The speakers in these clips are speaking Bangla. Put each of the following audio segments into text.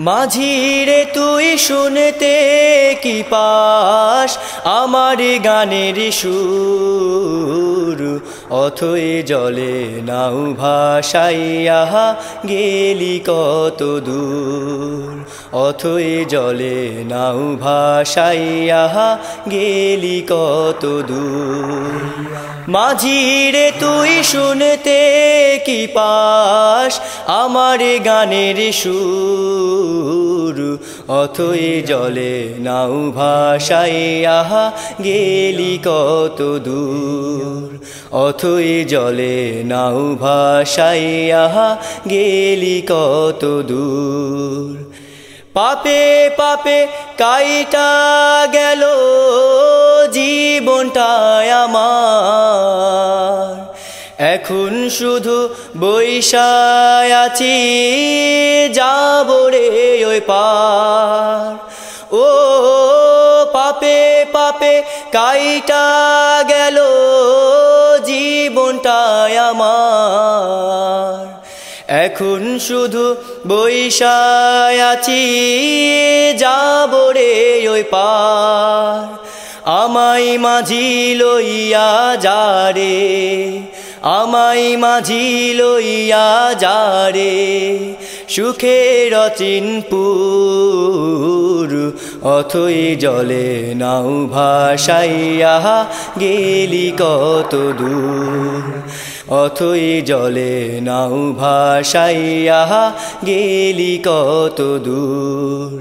মাঝিরে তুই শুনতে কি পাস আমার গানের সুর, অথই জলে নাও ভাসাইয়া গেলি কত দূর, অথই জলে নাও ভাসাইয়া গেলি কত দূর। মাঝিরে তুই শুনতে কি পাস আমার গানের সুর, অথই জলে নাও ভাসাইয়া গেলি কত দূর, অথই জলে নাও ভাসাইয়া গেলি কত দূর। পাপে পাপে কাইটা গেল জীবনটায় আমার, এখন শুধু বৈশায় আছি যাব রে ওই পার। ও পাপে পাপে কাইটা গেল জীবনটায় আমার, এখন শুধু বৈশায় আছি যাব রে ওই পার। আমায় মাঝি লইয়া যারে, আমায় মাঝি লইয়া যারে সুখের চিনপুর, অথই জলে নাও ভাসাইয়া গেলি কত দূর, অথই জলে নাও ভাসাইয়া গেলি কত দূর।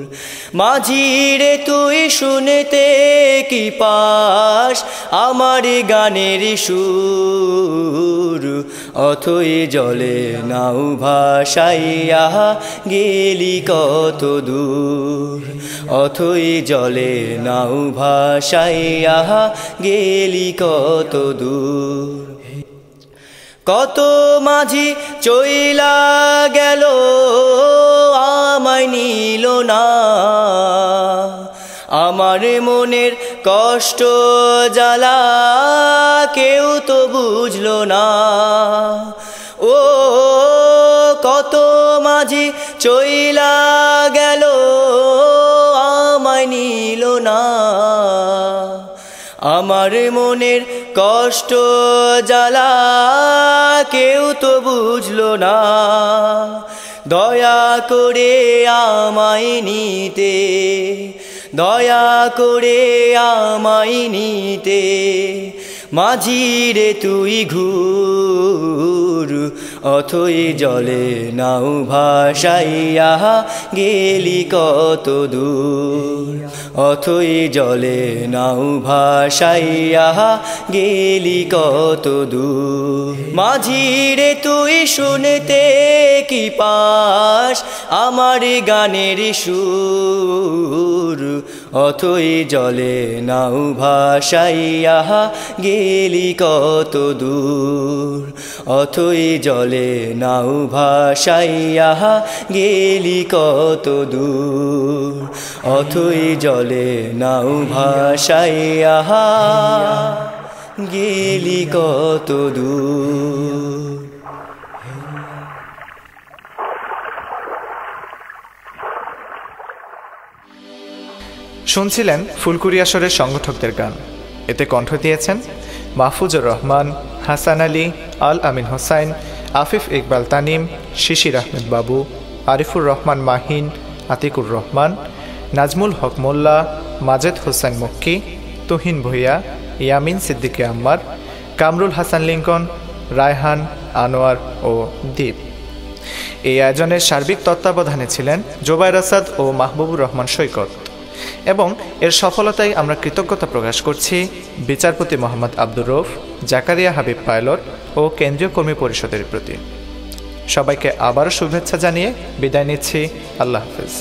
মাঝিরে তুই শুনতে কি পাস আমার গানের সুর, অথই জলে নাও ভাসাইয়া গেলি কত দূর, অথই জলে নাও ভাসাইয়া গেলি কত দূর। কত মাঝি চইলা গেল আমায় নিল না, আমার মনের কষ্ট জ্বালা কেউ তো বুঝলো না। ও কত মাঝি চইলা গেল আমায় নিল না, আমার মনের কষ্ট জ্বালা কেউ তো বুঝলো না। দয়া করে আমায় নিতে, দয়া করে আমায় নিতে মাঝিরে তুই ঘুর, অথই জলে নাও ভাসাইয়া গেলি কত দূর, অথই জলে নাও ভাসাইয়া গেলি কত দূর। মাঝিরে তুই শুনতে কি পাস আমার গানের সুর, অথই জলে নাও ভাসাইয়া গেলি কত দূর, অথই জলে নাও ভাসাইয়া গেলি কত দূর, অথই জলে নাও ভাসাইয়া গেলি কত দূর। শুনছিলেন ফুলকুড়ি আসরের সংগঠকদের গান। এতে কণ্ঠ দিয়েছেন মাহফুজুর রহমান, হাসান আলী, আল আমিন হোসাইন, আফিফ ইকবাল তানিম, শিশির আহমেদ বাবু, আরিফুর রহমান মাহিন, আতিকুর রহমান, নাজমুল হক মোল্লা, মাজেদ হোসেন মক্কি, তুহিন ভুইয়া, ইয়ামিন সিদ্দিকী আম্মার, কামরুল হাসান লিঙ্কন, রায়হান, আনোয়ার ও দীপ। এই আয়োজনের সার্বিক তত্ত্বাবধানে ছিলেন জোবায়ের আসাদ ও মাহবুবুর রহমান সৈকত, এবং এর সফলতায় আমরা কৃতজ্ঞতা প্রকাশ করছি বিচারপতি মোহাম্মদ আব্দুর রউফ, জাকারিয়া হাবিব পাইলট ও কেন্দ্রীয় কর্মী পরিষদের প্রতি। সবাইকে আবারও শুভেচ্ছা জানিয়ে বিদায় নিচ্ছি। আল্লাহ হাফেজ।